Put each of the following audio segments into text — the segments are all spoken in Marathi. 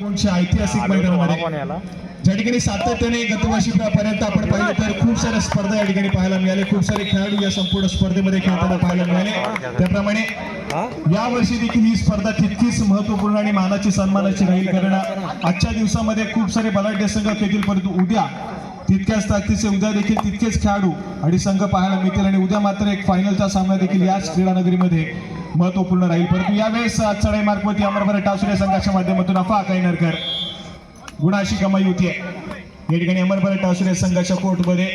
ऐतिहासिक मैदानामध्ये ज्या ठिकाणी सातत्याने गतवर्षीपर्यंत आपण पाहिलं तर खूप साऱ्या स्पर्धा या ठिकाणी पाहायला मिळाले, खूप सारे खेळाडू या संपूर्ण स्पर्धेमध्ये खेळताना पाहायला मिळाले. त्याप्रमाणे या वर्षी देखील ही स्पर्धा तितकीच महत्वपूर्ण आणि मानाची सन्मानाची राहील, कारण आजच्या दिवसामध्ये खूप सारे बलाढ्य संघ खेळतील, परंतु उद्या तितक्याच ताकदीचे उद्या देखील तितकेच खेळाडू आणि संघ पाहायला मिळतील आणि उद्या मात्र एक फायनलचा सामना देखील याच क्रीडानगरीमध्ये महत्वपूर्ण राहील. परंतु यावेळेस चढाई मार्गवरती अमरभर टासुरे संघाच्या माध्यमातून अफा कायनरकर गुणाची कमाई होतीये. या ठिकाणी अमरभर टासुरे संघाच्या कोर्टमध्ये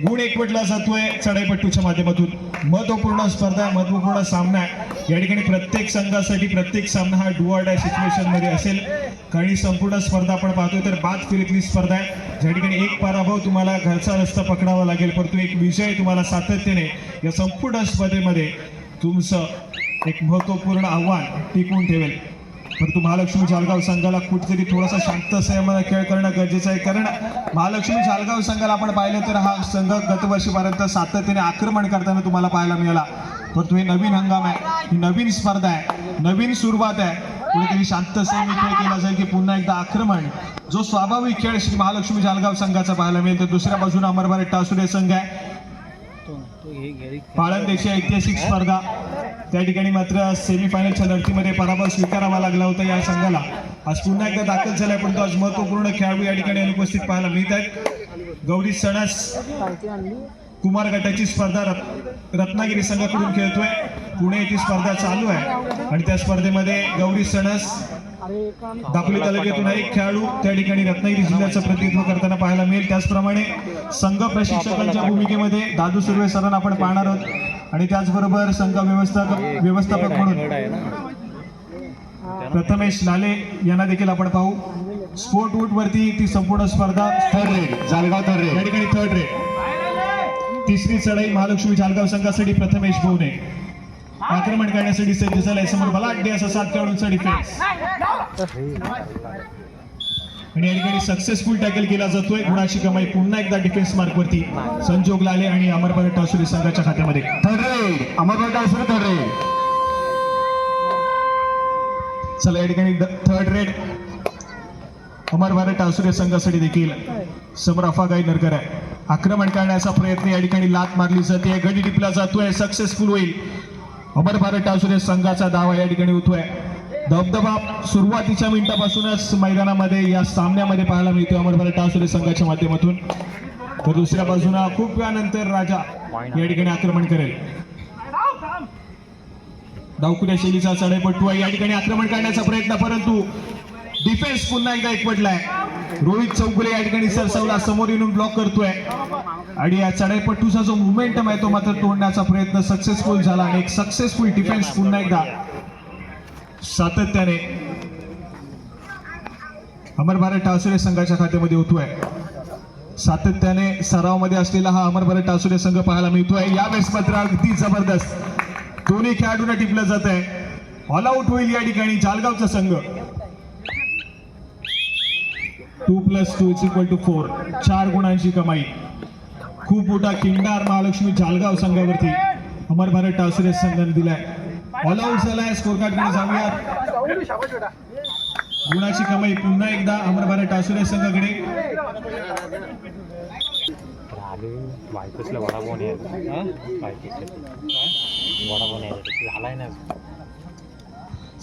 गुण एकवटला जातोय चढाईपट्टूच्या माध्यमातून. महत्वपूर्ण स्पर्धा, महत्वपूर्ण सामना या ठिकाणी प्रत्येक संघासाठी प्रत्येक सामना हा डू ऑर डाय सिच्युएशन मध्ये असेल, कारण संपूर्ण स्पर्धा आपण पाहतोय तर बाद फेरीतली स्पर्धा आहे, ज्या ठिकाणी एक पराभव तुम्हाला घरचा रस्ता पकडावा लागेल, परंतु एक विजय तुम्हाला सातत्याने या संपूर्ण स्पर्धेमध्ये तुमचं एक महत्वपूर्ण आव्हान टिकवून ठेवेल. परंतु महालक्ष्मी जालगाव संघाला कुठेतरी थोडासा शांत संयमाने खेळ करणं गरजेचं आहे, कारण महालक्ष्मी जालगाव संघाला आपण पाहिलं तर हा संघ गतवर्षीपर्यंत सातत्याने आक्रमण करताना तुम्हाला पाहायला मिळाला. परंतु हे नवीन हंगाम आहे, ही नवीन स्पर्धा आहे, नवीन सुरुवात आहे. कुठेतरी शांत संयमी खेळ केला जाईल की पुन्हा एकदा आक्रमण जो स्वाभाविक खेळ श्री महालक्ष्मी जालगाव संघाचा पाहायला मिळेल. तर दुसऱ्या बाजूला अमरभर टासुरे संघ आहे, पाळंदेची ऐतिहासिक स्पर्धा. त्या ठिकाणी मात्र सेमीफायनलच्या लढतीमध्ये पराभव स्वीकारावा लागला होता या संघाला. आज पुन्हा एकदा दाखल झालाय, परंतु आज महत्वपूर्ण खेळाडू या ठिकाणी अनुपस्थित पाहायला मिळत आहेत. गौरी सणस कुमार गटाची स्पर्धा रत्नागिरी संघाकडून खेळतोय. पुणे येथे स्पर्धा चालू आहे आणि त्या स्पर्धेमध्ये गौरी सणस दापोली तालुक्यातून एक खेळाडू त्या ठिकाणी रत्नागिरी जिल्ह्याचं प्रतिनिधित्व करताना पाहायला मिळेल. त्याचप्रमाणे संघ प्रशिक्षकांच्या भूमिकेमध्ये दादू सुर्वे सरांना आपण पाहणार आहोत आणि त्याचबरोबर संघ व्यवस्थापक म्हणून प्रथमेश लाले यांना देखील आपण पाहू. स्पोर्ट वूड वरती ती संपूर्ण स्पर्धा third red Jalgaon third raid या ठिकाणी थर्ड रेड. तिसरी चढाई महालक्ष्मी जालगाव संघासाठी प्रथमेश बोवणे आक्रमण करण्यासाठी सज्ज झालाय. समोर बलाढ्य असा 7 खेळाडूंचा डिफेन्स आणि या ठिकाणी सक्सेसफुल टॅकल केला जातोय. गुणाची कमाई पुन्हा एकदा डिफेन्स मार्क वरती संजोग लाले आणि अमरभर टासुरे संघाच्या खात्यामध्ये. थर्ड रेड अमरभर टासुरे थर्ड रेड. चला या ठिकाणी थर्ड रेड अमरभर टासुरे संघासाठी देखील समोर अफा गायनरकर आहे. आक्रमण करण्याचा प्रयत्न या ठिकाणी लात मारली जाते, गडी टिपला जातोय, सक्सेसफुल होईल. अमरभर टासुरे संघाचा दावा या ठिकाणी होतोय. दबदबा सुरुवातीच्या मिनिटापासूनच मैदानामध्ये या सामन्यामध्ये पाहायला मिळतोय अमरभर टासुरे संघाच्या माध्यमातून. तर दुसऱ्या बाजूला खूप वेळानंतर राजा या ठिकाणी आक्रमण करेल. डावखुऱ्या शैलीचा चढाईपट्टू आहे, या ठिकाणी आक्रमण करण्याचा प्रयत्न, परंतु डिफेन्स पुन्हा एकदा एकवटलाय. रोहित चौगुले या ठिकाणी सरसावला, समोर येऊन ब्लॉक करतोय आणि या चढाईपट्टूचा जो मोमेंटम आहे तो मात्र तोडण्याचा प्रयत्न सक्सेसफुल झाला आणि एक सक्सेसफुल डिफेन्स पुन्हा एकदा सातत्याने अमरभर टासुरे संघाच्या खात्यामध्ये होतोय. सातत्याने सरावामध्ये असलेला हा अमरभर टासुरे संघ पाहायला मिळतोय. यावेळेस मात्र अगदी जबरदस्त दोन्ही खेळाडूंना टिपलं जात आहे. ऑल आउट होईल या ठिकाणी जालगावचा संघ. 2+2 = 4 4 गुणांची कमाई. खूप मोठा किंडार महालक्ष्मी जालगाव संघावरती अमरभर टासुरे संघाने दिलाय. ऑल आउट झालाय. स्कोर कार्डकडे जाऊयात. गुणाची कमाई पुन्हा एकदा अमरभर टासुरे संघाकडे.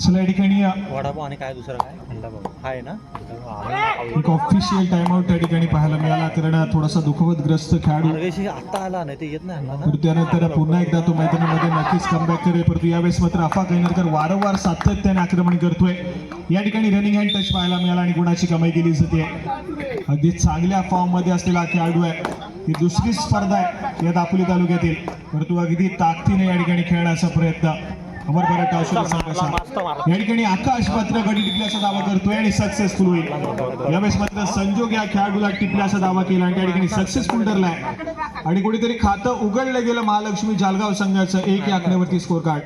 चला या ठिकाणी वडापाव आणि काय दुसरं काय थंडा आहे ना. एक ऑफिशियल टाइम आउट त्या ठिकाणी पाहायला मिळाला, कारण थोडासा दुःखवतग्रस्त खेळाडू आता आला नाही ते येत नाही. त्यानंतर पुन्हा एकदा तो मैदानामध्ये नक्कीच कमबॅक करेल, परंतु यावेळेस मात्र अफा कायनरकर वारंवार सातत्याने आक्रमण करतोय. या ठिकाणी रनिंग हँड टच पाहायला मिळाला आणि गुणाची कमाई केली जाते. अगदी चांगल्या फॉर्म मध्ये असलेला खेळाडू आहे. ही दुसरी स्पर्धा आहे या दापोली तालुक्यातील, परंतु अगदी ताकदीने या ठिकाणी खेळण्याचा प्रयत्न अमरभर टासुरे संघाचा. या ठिकाणी आकाश मात्र गडी टिपल्याचा दावा करतोय आणि सक्सेसफुल होईल. यावेळेस मात्र संजोग या खेळाडूला टिपल्याचा दावा केला आणि त्या ठिकाणी सक्सेसफुल ठरलाय आणि कुठेतरी खातं उघडलं गेलं महालक्ष्मी जालगाव संघाचं. 1 या आकड्यावरती स्कोर कार्ड.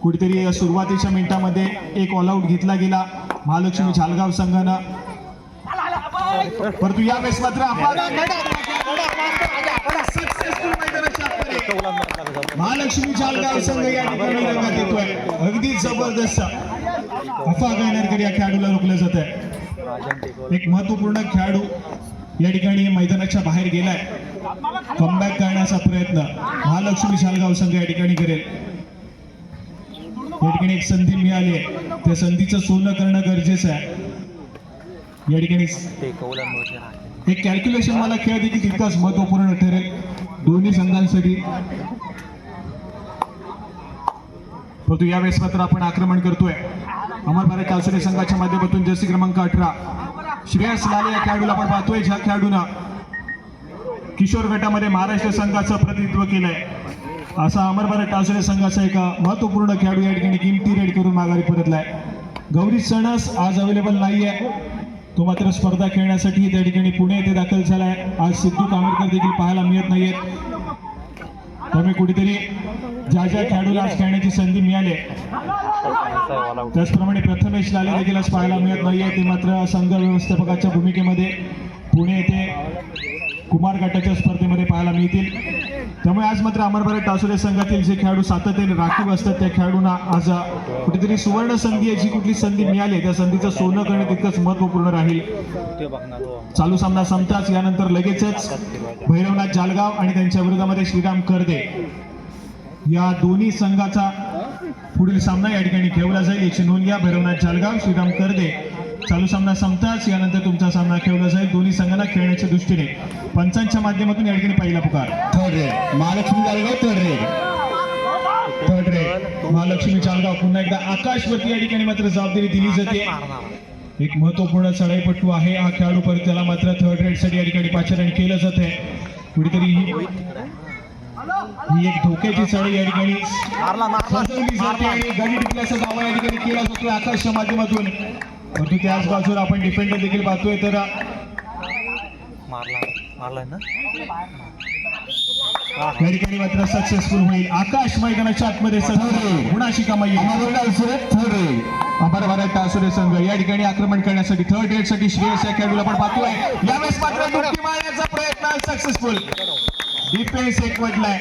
कुठेतरी या सुरुवातीच्या मिनिटामध्ये एक ऑल आउट घेतला गेला महालक्ष्मी जालगाव संघानं, परंतु यावेळेस मात्र महालक्ष्मी जालगाव संघ या ठिकाणी रंगात येतोय. अगदी जबरदस्त अफवा गायनरकर या खेळाडूला रोखलं जात आहे. राजन टेकोर एक महत्वपूर्ण खेळाडू या ठिकाणी मैदानाच्या बाहेर गेलाय. कमबॅक करण्याचा प्रयत्न महालक्ष्मी शालगाव संघ या ठिकाणी करेल. या ठिकाणी एक संधी मिळाली आहे, त्या संधीचं सोनं करणं गरजेचं आहे. या ठिकाणी टेकवल्यामुळे एक कॅल्क्युलेशन मला खेळ देखील तितकाच महत्वपूर्ण ठरेल दोन्ही संघांसाठी. परंतु यावेळेस मात्र आपण आक्रमण करतोय. अमर भारत कालसुरे संघाच्या माध्यमातून जर्सी क्रमांक 18 श्रेयस लाले या खेळाडूला आपण पाहतोय, ज्या खेळाडूनं किशोर गटामध्ये महाराष्ट्र संघाचं प्रतिनिधित्व केलंय. असा अमर भारत कालसुरे संघाचा एक महत्वपूर्ण खेळाडू या ठिकाणी किमती रेड करून माघारी परतलाय. गौरी सणस आज अवेलेबल नाहीये, तो मात्र स्पर्धा खेळण्यासाठी त्या ठिकाणी पुणे येथे दाखल झालाय. आज सिद्धू कामेरकर देखील पाहायला मिळत नाहीयेत. त्यामुळे कुठेतरी ज्या ज्या खेळाडूला आज खेळण्याची संधी मिळाली त्याचप्रमाणे प्रथमेश लाले देखील आज पाहायला मिळत नाहीये. ते मात्र संघ व्यवस्थापकाच्या भूमिकेमध्ये पुणे येथे कुमार गटाच्या स्पर्धेमध्ये पाहायला मिळतील. त्यामुळे आज मात्र अमर भारत टासुरे संघातील जे खेळाडू सातत्याने राखीव असतात त्या खेळाडूंना आज कुठेतरी सुवर्ण संधी जी कुठली संधी मिळाली त्या संधीचं सोनं करणं तितकंच महत्वपूर्ण राहील. चालू सामना संपताच यानंतर लगेचच भैरवनाथ जालगाव आणि त्यांच्या विरोधामध्ये श्रीराम करदे या दोन्ही संघाचा पुढील सामना या ठिकाणी खेळला जाईल. याची नोंद घ्या. भैरवनाथ जालगाव, श्रीराम करदे. चालू सामना संपताच यानंतर तुमचा सामना खेळला जाईल. दोन्ही संघांना खेळण्याच्या दृष्टीने पंचांच्या माध्यमातून या ठिकाणी पहिला पुकार. Third raid Mahalakshmi Jalgaon. Third raid Mahalakshmi Jalgaon. पुन्हा एकदा आकाशवरती या ठिकाणी मात्र जबाबदारी दिली जाते. एक महत्वपूर्ण चढाईपट्टू आहे हा खेळाडू, परत त्याला मात्र थर्ड रेड साठी या ठिकाणी पाचारण केलं जात आहे. कुठेतरी ही एक धोक्याची चढाई या ठिकाणी सजवली जाते आणि गडी टिकल्याचा दावा या ठिकाणी केला जातो आकाशच्या माध्यमातून. परंतु त्याच बाजूला आपण डिफेंडर देखील पाहतोय तर मारलाय ना या ठिकाणी मात्र सक्सेसफुल होईल. आकाश मैदानाच्या आतमध्ये गुणाशी कमाई. अमर भारत टासुरे संघ या ठिकाणी आक्रमण करण्यासाठी थर्ड रेड साठी श्रेयस या खेळाडूला आपण पाहतोय. यावेळेस मात्र डुबकी मारण्याचा प्रयत्न सक्सेसफुल. डिफेन्स एक वडलाय.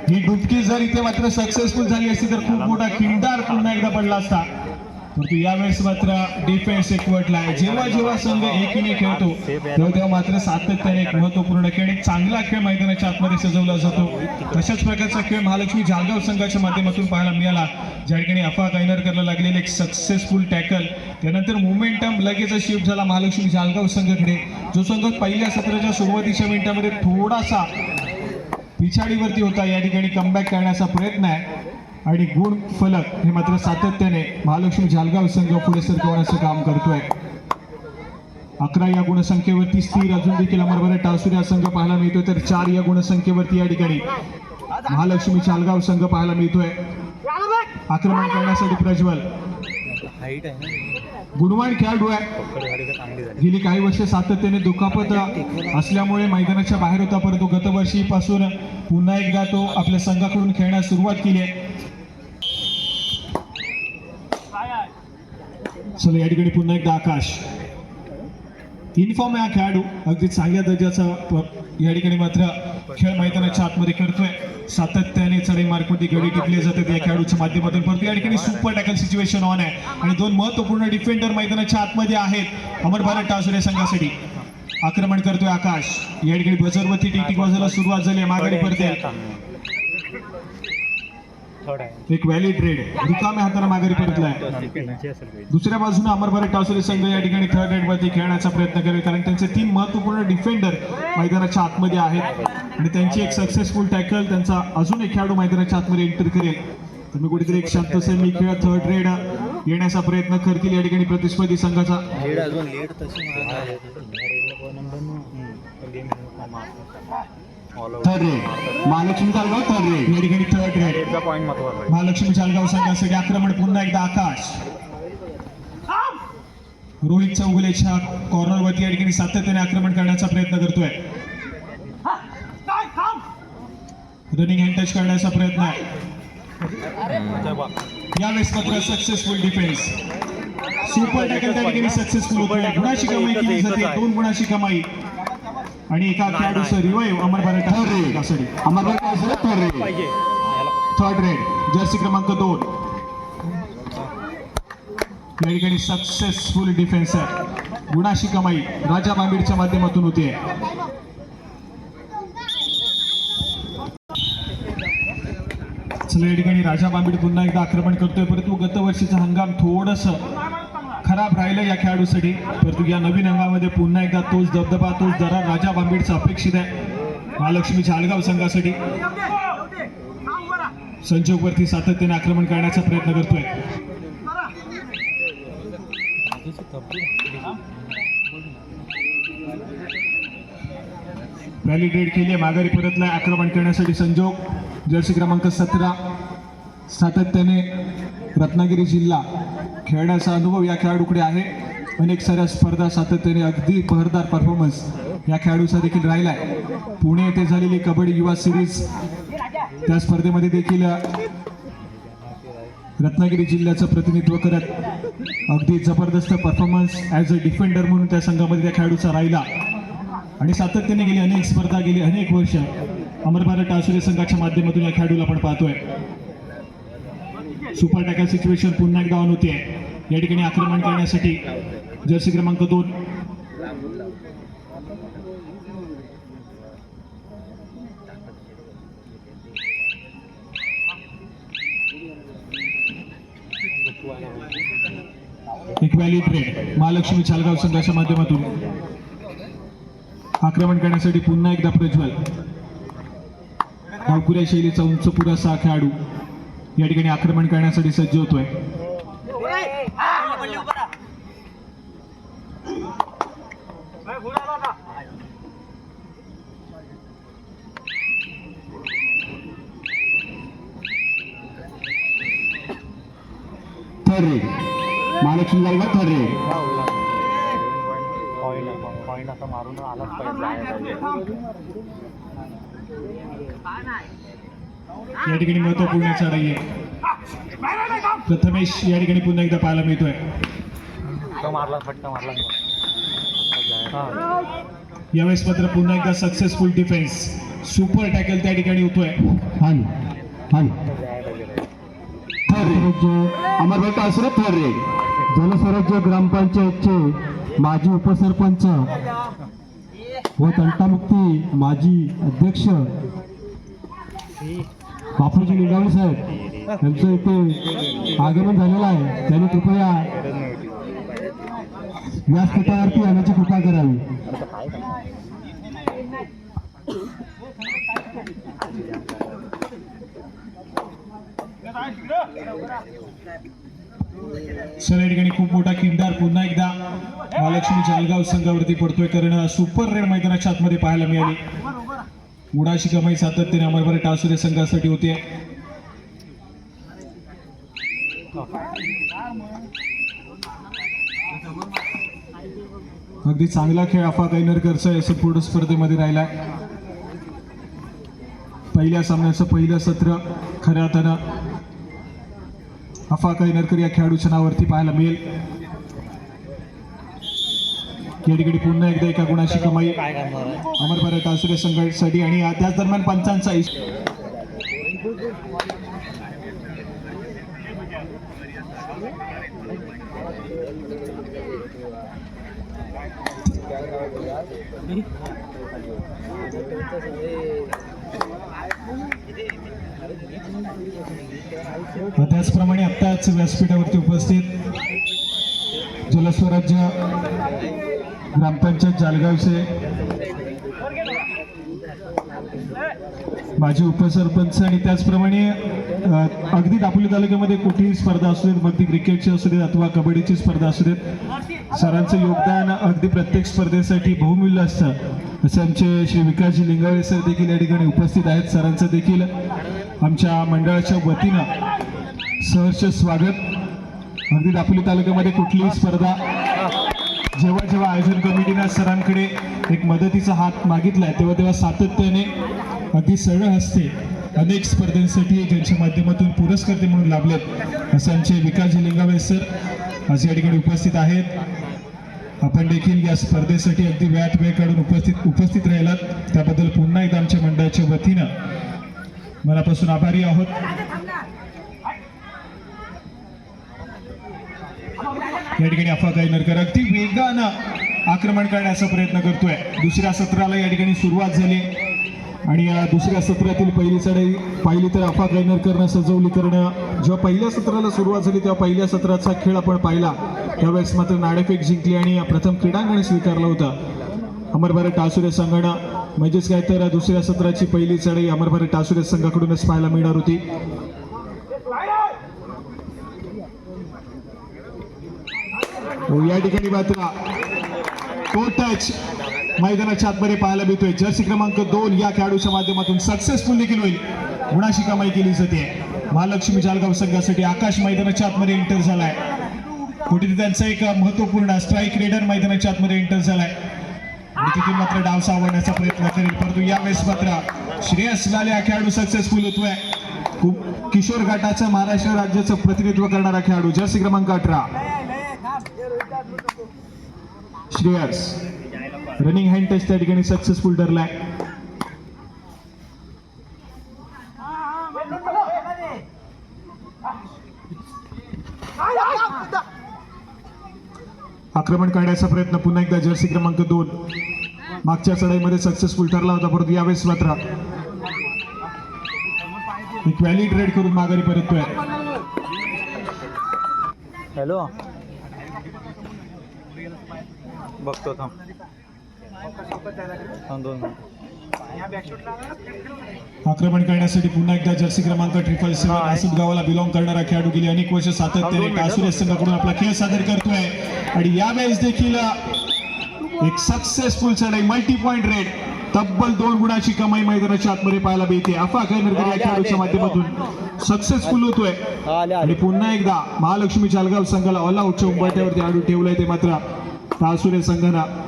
ही डुबकी जर इथे मात्र सक्सेसफुल झाली असती तर खूप मोठा खिंडार पुन्हा एकदा पडला असता. परंतु यावेळेस मात्र डिफेन्स एक वडलाय. जेव्हा जेव्हा संघ एकीने खेळतो तेव्हा मात्र सातत्याने एक महत्वपूर्ण खेळ एक चांगला खेळ मैदानाच्या आतमध्ये सजवला जातो. तशाच प्रकारचा खेळ महालक्ष्मी जालगाव संघाच्या माध्यमातून पाहायला मिळाला, ज्या ठिकाणी अफवा गायनरकरला लागलेले एक सक्सेसफुल टॅकल. त्यानंतर मोमेंटम लगेच शिफ्ट झाला महालक्ष्मी जालगाव संघाकडे. जो संघ पहिल्या सत्राच्या सुरुवातीच्या मिनिटांमध्ये थोडासा पिछाडीवरती होता या ठिकाणी कमबॅक करण्याचा प्रयत्न आहे आणि गुण फलक हे मात्र सातत्याने महालक्ष्मी जालगाव संघ पुढे सरकवण्याचं काम करतोय. 11 या गुणसंख्येवरती स्थिर अजून देखील अमर भारत टासुरे हा संघ पाहायला मिळतोय, तर 4 या गुणसंख्येवरती या ठिकाणी महालक्ष्मी जालगाव संघ पाहायला मिळतोय. आक्रमण करण्यासाठी प्रज्वल हाईट आहे, गुणवान खेळाडू आहे. गेली काही वर्ष सातत्याने दुखापत असल्यामुळे मैदानाच्या बाहेर होता, परंतु गतवर्षीपासून पुन्हा एकदा तो आपल्या संघाकडून खेळण्यास सुरुवात केली आहे. चला या ठिकाणी पुन्हा एकदा आकाश इन्फॉर्म आहे हा खेळाडू, अगदी चांगल्या दर्जाचा या ठिकाणी मात्र खेळ मैदानाच्या आतमध्ये करतोय. सातत्याने चढाई मार्कवरती गडी टिकले जातात या खेळाडूच्या माध्यमातून, परंतु या ठिकाणी सुपर टॅकल सिच्युएशन ऑन आहे आणि 2 महत्वपूर्ण डिफेंडर मैदानाच्या आतमध्ये आहेत अमर भारत टासुरे संघासाठी. आक्रमण करतोय आकाश. या ठिकाणी बजरवरती टिक वाजायला सुरुवात झाली, माघारी पडते. एक व्हॅलिड रेड रिकाम्या हाताने माघारी परतलाय. दुसऱ्या बाजूने अमर भारत टासुरे संघ या ठिकाणी थर्ड रेड वरती खेळण्याचा प्रयत्न करेल, कारण त्यांचे 3 महत्वपूर्ण डिफेंडर मैदानाच्या आतमध्ये आहेत आणि त्यांची एक सक्सेसफुल टॅकल त्यांचा अजून एक खेळाडू मैदानाच्या आतमध्ये एंटर करेल. तुम्ही कुठेतरी एक शांत सैमी खेळ थर्ड रेड येण्याचा प्रयत्न करतील या ठिकाणी प्रतिस्पर्धी संघाचा. Third raid Mahalakshmi Jalgaon. Third raid या ठिकाणी थर्ड रेड महालक्ष्मी जालगाव संघासाठी. आक्रमण पुन्हा एकदा आकाश. रोहित चौगुलेच्या कॉर्नरवरती या ठिकाणी सातत्याने आक्रमण करण्याचा प्रयत्न करतोय. रनिंग हँड टच करण्याचा प्रयत्न आहे. यावेळेस मात्र सक्सेसफुल डिफेन्स. सुपर टॅकल त्या ठिकाणी सक्सेसफुल होतोय. गुणाची कमाई केली जाते, 2 गुणाची कमाई आणि एका खेळाडूचं revive Amar Bharat Tasure. Amar Bharat Tasure third raid. Third raid jersey क्रमांक 2. या ठिकाणी सक्सेसफुल डिफेन्स आहे. गुणाशी कमाई राजा बांबीडच्या माध्यमातून होते. चला या ठिकाणी राजा बांबीड पुन्हा एकदा आक्रमण करतोय, परंतु गत वर्षीचा हंगाम थोडस खराब राहिलं या खेळाडूसाठी. परंतु या नवीन हंगामामध्ये पुन्हा एकदा तोच दबदबा तोच दरा राजा बांबीडचा अपेक्षित आहे महालक्ष्मी जालगाव संघासाठी. संजोगवरती सातत्याने आक्रमण करण्याचा प्रयत्न करतोय. व्हॅलिडेट केली, माघारी परतलाय आक्रमण करण्यासाठी संजोग जर्सी क्रमांक 17. सातत्याने रत्नागिरी जिल्हा खेळण्याचा अनुभव या खेळाडूकडे आहे. अनेक साऱ्या स्पर्धा सातत्याने अगदी बहरदार परफॉर्मन्स या खेळाडूचा देखील राहिलाय. पुणे येथे झालेली कबड्डी युवा सिरीज त्या स्पर्धेमध्ये देखील रत्नागिरी जिल्ह्याचं प्रतिनिधित्व करत अगदी जबरदस्त परफॉर्मन्स ॲज अ डिफेंडर म्हणून त्या संघामध्ये त्या खेळाडूचा राहिला. आणि सातत्याने गेली अनेक स्पर्धा, गेली अनेक वर्ष अमर भारत टासुरे संघाच्या माध्यमातून या खेळाडूला आपण पाहतोय. सुपर टॅकल सिच्युएशन पुन्हा एकदा ऑन होते. या ठिकाणी आक्रमण करण्यासाठी जर्सी क्रमांक 2 एक व्हॅलिड रेड महालक्ष्मी जालगाव संघाच्या माध्यमातून आक्रमण करण्यासाठी पुन्हा एकदा प्रज्वल. गावकुऱ्या शैलीचा उंच पुरासा खेळाडू या ठिकाणी आक्रमण करण्यासाठी सज्ज होतोय. Third raid Mahalakshmi Jalgaon third raid. Point असा मारून आलाच पाहिजे. या ठिकाणी महत्वपूर्ण चढाई आहे. प्रथमेश या ठिकाणी पुन्हा एकदा पाहायला मिळतोय. मारला फटका मारला. यावेळेस मात्र पुन्हा एकदा सक्सेसफुल डिफेन्स सुपर टॅकल त्या ठिकाणी होतोय. हानी हानी थर्ड रेड अमर भारत टासुरे थर्ड रेड. जनस्वराज्य ग्रामपंचायतचे माजी उपसरपंच व तंटामुक्ती माजी अध्यक्ष बापूजी लिंगावळे साहेब यांचं इथे आगमन झालेलं आहे. त्यांनी कृपया व्यासपीठावरती येण्याची कृपा करावी. सर या ठिकाणी खूप मोठा किंडार पुन्हा एकदा महालक्ष्मी जालगाव संघावरती पडतोय, कारण सुपर रेड मैदानाच्या आतमध्ये पाहायला मिळाली. उडाशी कमाई सातत्याने अमर भारत टासुरे संघासाठी होते. अगदी चांगला खेळ अफा कैनरकरचा या संपूर्ण स्पर्धेमध्ये राहिला. पहिल्या सामन्याचं पहिलं सत्र खऱ्या अर्थानं अफा कैनरकर या खेळाडूच्या नावावरती पाहायला मिळेल. या ठिकाणी पुन्हा एकदा एका गुणाची कमाई अमर भारत टासुरे संघासाठी आणि त्याच दरम्यान पंचांचा त्याचप्रमाणे आत्ताच व्यासपीठावरती उपस्थित जलस्वराज्य ग्रामपंचायत जालगावचे माजी उपसरपंच आणि त्याचप्रमाणे अगदी दापोली तालुक्यामध्ये कुठलीही स्पर्धा असू देत, मग ती क्रिकेटची असू देत अथवा कबड्डीची स्पर्धा असू देत, सरांचं योगदान अगदी प्रत्येक स्पर्धेसाठी बहुमूल्य असतं. असे आमचे श्री विकासजी लिंगावळे सर देखील या ठिकाणी उपस्थित आहेत. सरांचं देखील आमच्या मंडळाच्या वतीनं सहर्ष स्वागत. अगदी दापोली तालुक्यामध्ये कुठलीही स्पर्धा जेव्हा जेव्हा आयोजन कमिटीनं सरांकडे एक मदतीचा हात मागितलाय तेव्हा सातत्याने अगदी सरळ हस्ते अनेक स्पर्धांसाठी ज्यांच्या माध्यमातून पुरस्कर्ते म्हणून लाभलेत असं आमचे विकासजी लिंगावळे सर आज या ठिकाणी उपस्थित आहेत. आपण देखील या स्पर्धेसाठी अगदी वेळात वेळ काढून उपस्थित राहिलात त्याबद्दल पुन्हा एकदा आमच्या मंडळाच्या वतीनं मनापासून आभारी आहोत. या ठिकाणी अफवा कायनरकर अगदी वेगानं आक्रमण करण्याचा प्रयत्न करतोय. दुसऱ्या सत्राला या ठिकाणी सुरुवात झाली आणि या दुसऱ्या सत्रातील पहिली चढाई पाहिली तर अफवा कायनरकरनं सजवली करणं. जेव्हा पहिल्या सत्राला सुरुवात झाली तेव्हा पहिल्या सत्राचा खेळ आपण पाहिला, त्यावेळेस मात्र नाणेफेक जिंकली आणि प्रथम क्रीडांगण स्वीकारलं होतं अमर भारत टासुरे संघानं. म्हणजेच काय तर दुसऱ्या सत्राची पहिली चढाई अमर भारत टासुरे संघाकडूनच पाहायला मिळणार होती. या ठिकाणी मात्र तो टच मैदानाच्या आतमध्ये पाहायला मिळतोय. जर्सी क्रमांक 2 या खेळाडूच्या माध्यमातून सक्सेसफुल देखील होईल. गुणाची कमाई केली जाते. महालक्ष्मी जालगाव संघासाठी आकाश मैदानाच्या आतमध्ये एंटर झालाय. कुठेतरी त्यांचा एक महत्वपूर्ण स्ट्राईक रेडर मैदानाच्या आतमध्ये एंटर झालाय आणि तिथून मात्र डाव सावरण्याचा प्रयत्न करेल, परंतु यावेळेस मात्र श्रेयस लाले हा खेळाडू सक्सेसफुल होतोय. किशोर गटाचं महाराष्ट्र राज्याचं प्रतिनिधित्व करणारा खेळाडू जर्सी क्रमांक 18 श्रेयस रनिंग हँड टच त्या ठिकाणी सक्सेसफुल ठरलाय. आक्रमण करण्याचा प्रयत्न पुन्हा एकदा जर्सी क्रमांक 2 मागच्या चढाईमध्ये सक्सेसफुल ठरला होता, परंतु यावेळेस मात्र एक व्हॅलिड रेड करून माघारी परततोय. हॅलो बघतो थांब 2 मिनिट. आक्रमण करण्यासाठी पुन्हा एकदा जर्सी क्रमांक 777 आसिफ गावाला बिलॉंग करणारा खेळाडू गेली अनेक वर्ष सातत्याने टासुरे संघाकडून आपला खेळ सादर करतोय आणि यावेळेस देखील एक सक्सेसफुल चढाई मल्टी पॉइंट रेड तब्बल 2 गुणाची कमाई मैदानाच्या आतमध्ये पाहायला मिळते. अफवा कायनरकर या खेळाडूच्या माध्यमातून सक्सेसफुल होतोय आणि पुन्हा एकदा महालक्ष्मी जालगाव संघाला ऑल आउटच्या उंबरठ्यावरती आडू ठेवलंय ते मात्र टासुरे संघानं.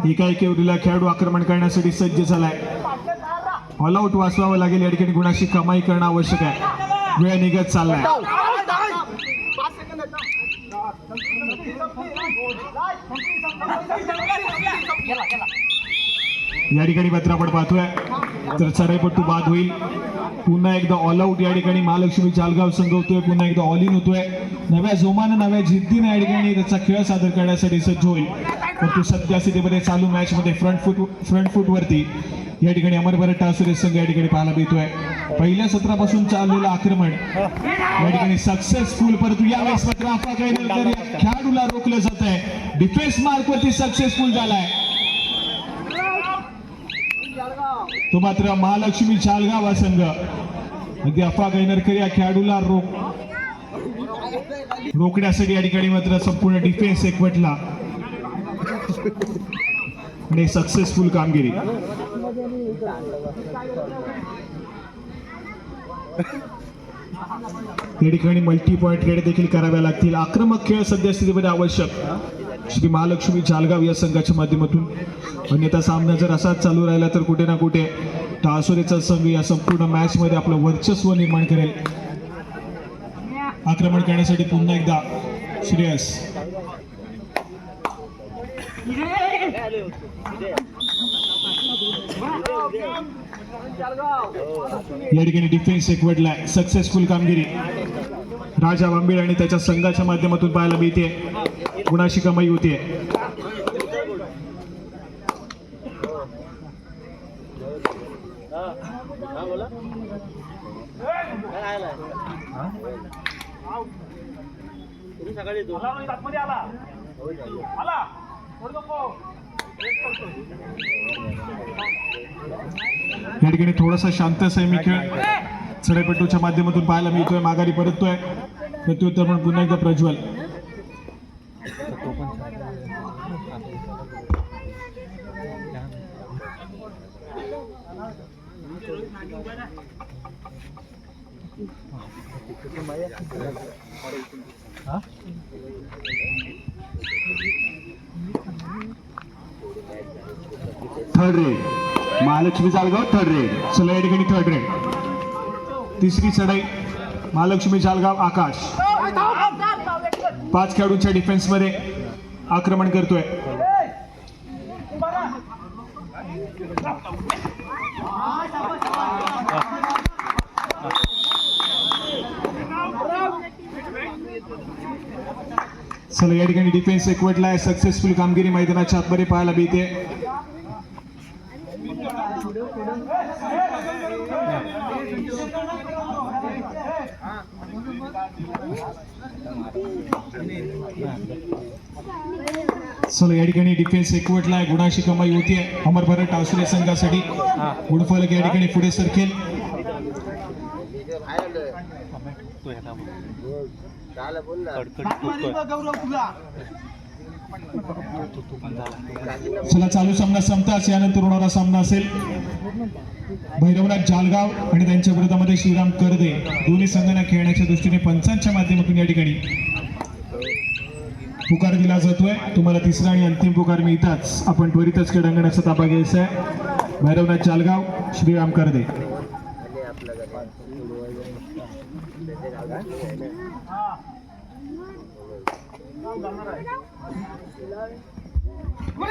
एकाएकीवरील खेळाडू आक्रमण करण्यासाठी सज्ज झालाय. ऑल आउट वाचवावं लागेल. या ठिकाणी गुणाची कमाई करणं आवश्यक आहे. वेळ निघत चाललाय. या ठिकाणी मात्र आपण पाहतोय तर चढाईपट्टू बाद होईल. पुन्हा एकदा ऑल आउट या ठिकाणी महालक्ष्मी जालगाव संघ होतोय. पुन्हा एकदा ऑल इन होतोय. नव्या जोमानं नव्या जिद्दीने या ठिकाणी त्याचा खेळ सादर करण्यासाठी सज्ज होईल, परंतु सध्या स्थितीमध्ये चालू मॅच मध्ये फ्रंट फूट वरती या ठिकाणी अमर भारत टासुरे संघ या ठिकाणी पाहायला मिळतोय. पहिल्या सत्रापासून चाललेलं आक्रमण या ठिकाणी सक्सेसफुल, परंतु यावेळेस मात्र अफवा कायनरकर या खेळाडूला रोखलं जात आहे. डिफेन्स मार्क वरती सक्सेसफुल झालाय. तो मात्र महालक्ष्मी जालगाव हा संघ अगदी अफवा कायनरकर या खेळाडूला रोखण्यासाठी या ठिकाणी मात्र संपूर्ण डिफेन्स एकवटला आणि सक्सेसफुल कामगिरी. या ठिकाणी मल्टी पॉइंट रेड देखील कराव्या लागतील. आक्रमक खेळ सध्या स्थितीमध्ये आवश्यक श्री महालक्ष्मी जालगाव या संघाच्या माध्यमातून. अन्यथा सामना जर असाच चालू राहिला तर कुठे ना कुठे टासुरेचा संघ या संपूर्ण मॅच मध्ये आपलं वर्चस्व निर्माण करेल. आक्रमण करण्यासाठी पुन्हा एकदा श्रेयस. या ठिकाणी डिफेन्स एकवटलाय. सक्सेसफुल कामगिरी राजा वांबीळ आणि त्याच्या संघाच्या माध्यमातून पाहायला मिळते. गुणाची कमाई होते. या ठिकाणी थोडासा शांत संयमी खेळ चढाईपट्टूच्या माध्यमातून पाहायला मिळतोय. माघारी परततोय प्रत्युत्तर पण पुन्हा एकदा Prajwal. Third raid Mahalakshmi Jalgaon. Third raid. चला या ठिकाणी थर्ड रेड. तिसरी चढाई महालक्ष्मी जालगाव. आकाश 5 खेळाडूंच्या डिफेन्स मध्ये आक्रमण करतोय. चला या ठिकाणी डिफेन्स एकवटला आहे. सक्सेसफुल कामगिरी मैदानाच्या आतमध्ये पाहायला मिळते. चला या ठिकाणी डिफेन्स एकवटला आहे. गुणाची कमाई होतीये अमर भारत टावसरे संघासाठी. गुणफलक या ठिकाणी पुढे सरकेल. चला चालू सामना संपताच यानंतर होणारा सामना असेल भैरवनाथ जालगाव आणि त्यांच्या विरोधामध्ये श्रीराम करदे. दोन्ही संघांना खेळण्याच्या दृष्टीने पंचांच्या माध्यमातून या ठिकाणी पुकार दिला जातोय. तुम्हाला तिसरा आणि अंतिम पुकार मिळताच आपण त्वरितच क्रीडांगणाचा ताबा घ्यायचा आहे. भैरवनाथ जालगाव, श्रीराम करदे.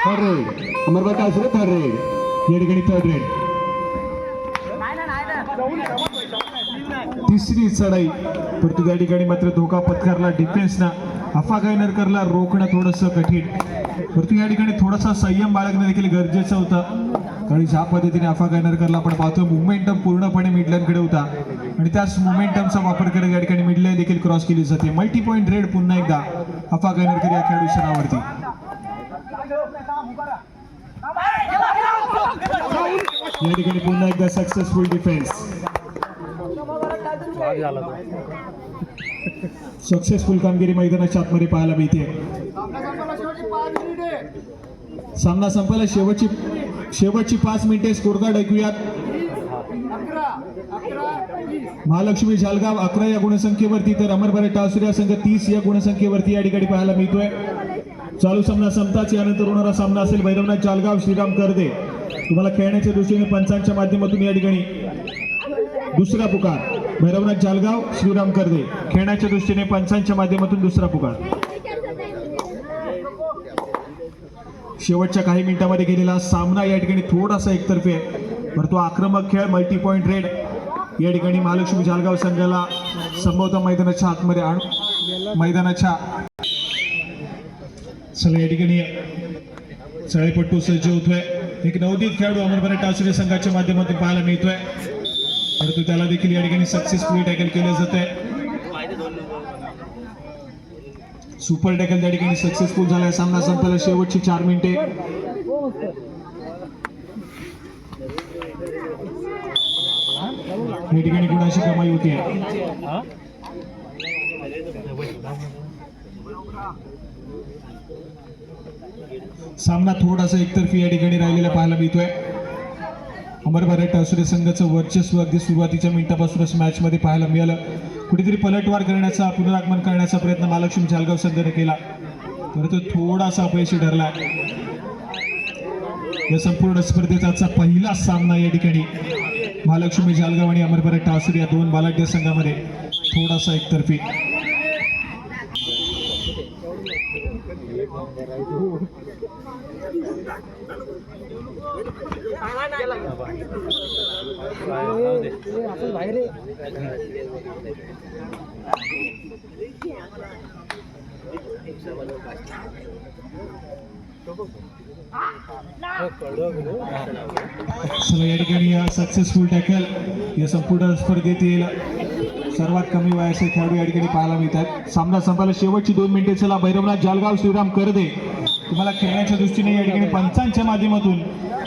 थर्ड रेड अमर भारत टावसरे थर्ड रेड. या ठिकाणी थर्ड रेड. तिसरी चढाई परंतु त्या ठिकाणी मात्र धोका पत्करला डिफेन्सना. अफा गायनरकरला रोखणं थोडंसं कठीण, परंतु या ठिकाणी थोडासा संयम बाळगणं देखील गरजेचं होतं. आणि ज्या पद्धतीने अफा गायनरकरला आपण पाहतो मोमेंटम पूर्णपणे मिडलँडकडे होता आणि त्याच मोमेंटमचा वापर करत या ठिकाणी मिडलँड देखील क्रॉस केली जाते. मल्टी पॉईंट रेड पुन्हा एकदा अफा गायनरकर या खेळाडूच्या नावावरती. या ठिकाणी पुन्हा एकदा सक्सेसफुल डिफेन्स. सक्सेसफुल कामगिरी मैदानाच्या आतमध्ये पाहायला मिळते. सामना संपायला शेवटची 5 मिनिटे. स्कोर कार्ड ऐकूयात. महालक्ष्मी जालगाव 11 या गुणसंख्येवरती तर अमर भारत टावसरे या संघ 30 या गुणसंख्येवरती या ठिकाणी पाहायला मिळतोय. चालू सामना संपताच यानंतर होणारा सामना असेल भैरवनाथ जालगाव, श्रीराम करदे. तुम्हाला खेळण्याच्या दृष्टीने पंचांच्या माध्यमातून या ठिकाणी दुसरा पुकार. भैरवनाथ जालगाव, श्रीराम करदे. खेळण्याच्या दृष्टीने पंचांच्या माध्यमातून दुसरा पुकार. शेवटच्या काही मिनिटांमध्ये गेलेला सामना या ठिकाणी थोडासा एकतर्फी आहे, परंतु आक्रमक खेळ मल्टी पॉईंट रेड या ठिकाणी महालक्ष्मी जालगाव संघाला संभवतः मैदानाच्या आतमध्ये मैदानाच्या चला या ठिकाणी चळेपट्टू सज्ज होतोय. एक नवोदित खेळाडू अमर भारत टावसरे संघाच्या माध्यमातून पाहायला मिळतोय, परंतु त्याला देखील या ठिकाणी सक्सेसफुली टॅकल केलं जात आहे. सुपर टॅकल त्या ठिकाणी सक्सेसफुल झालाय. सामना संपला. शेवटची 4 मिनिटे. या ठिकाणी गुणाची कमाई होती. सामना थोडासा एकतर्फी या ठिकाणी राहिलेला पाहायला मिळतोय. अमर भारत टावसरे संघाचं वर्चस्व अगदी सुरुवातीच्या मिनिटापासूनच मॅच मध्ये पाहायला मिळालं. कुठेतरी पलटवार करण्याचा, पुनरागमन करण्याचा प्रयत्न महालक्ष्मी जालगाव संघाने केला, परंतु थोडासा अपयशी ठरला. या संपूर्ण स्पर्धेचा आजचा पहिला सामना या ठिकाणी महालक्ष्मी जालगाव आणि अमर भारत टावसरे या दोन बलाढ्य संघामध्ये थोडासा एकतर्फी. चला या ठिकाणी सक्सेसफुल टॅकल. या संपूर्ण स्पर्धेतील सर्वात कमी वयाचे खेळाडू या ठिकाणी पाहायला मिळतात. सामना संपायला शेवटची 2 मिनिटे. चला भैरवनाथ जालगाव, श्रीराम करदे. तुम्हाला खेळण्याच्या दृष्टीने या ठिकाणी पंचांच्या माध्यमातून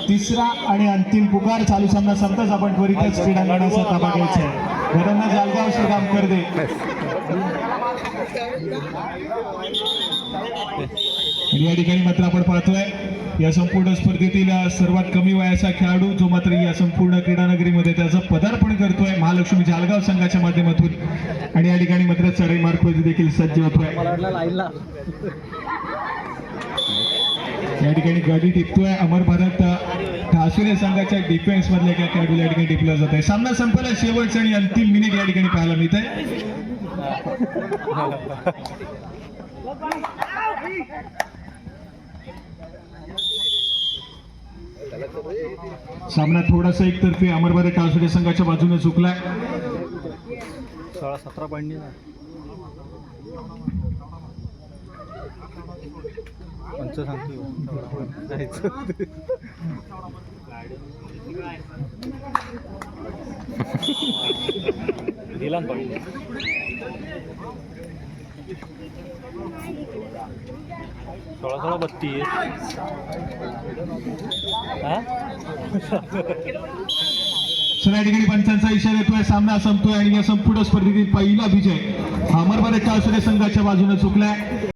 तिसरा आणि अंतिम पुकार. चालू सामना संपताच आपण त्वरितच क्रीडांगणाचा ताबा घ्यायचा आहे. भैरवनाथ जालगाव, श्रीराम करदे. आणि या ठिकाणी मात्र आपण पाहतोय या संपूर्ण स्पर्धेतील सर्वात कमी वयाचा खेळाडू जो मात्र या संपूर्ण क्रीडानगरीमध्ये त्याचं पदार्पण करतोय महालक्ष्मी जालगाव संघाच्या माध्यमातून. आणि या ठिकाणी मात्र चढाई मार्फत देखील सज्ज होतोय. या ठिकाणी गाडी टिपतोय अमर भारत टावसरे संघाच्या डिफेन्स मधल्या एका खेळाडूला या ठिकाणी टिपला जात आहे. सामना संपला. शेवटचा आणि अंतिम मिनिट या ठिकाणी पाहायला मिळत आहे. सामना थोडासा एकतर्फी अमर भारत टावसरे संघाच्या बाजूने झुकलाय. 16-17 पॉईंट. पंच सांगतो जायचं दिला ना पहिले 16-32 हा चला या ठिकाणी पंचांचा इशारा येतोय, सामना संपतोय आणि या संपूर्ण स्पर्धेतील पहिला विजय हा अमरबाद संघाच्या बाजूने चुकलाय.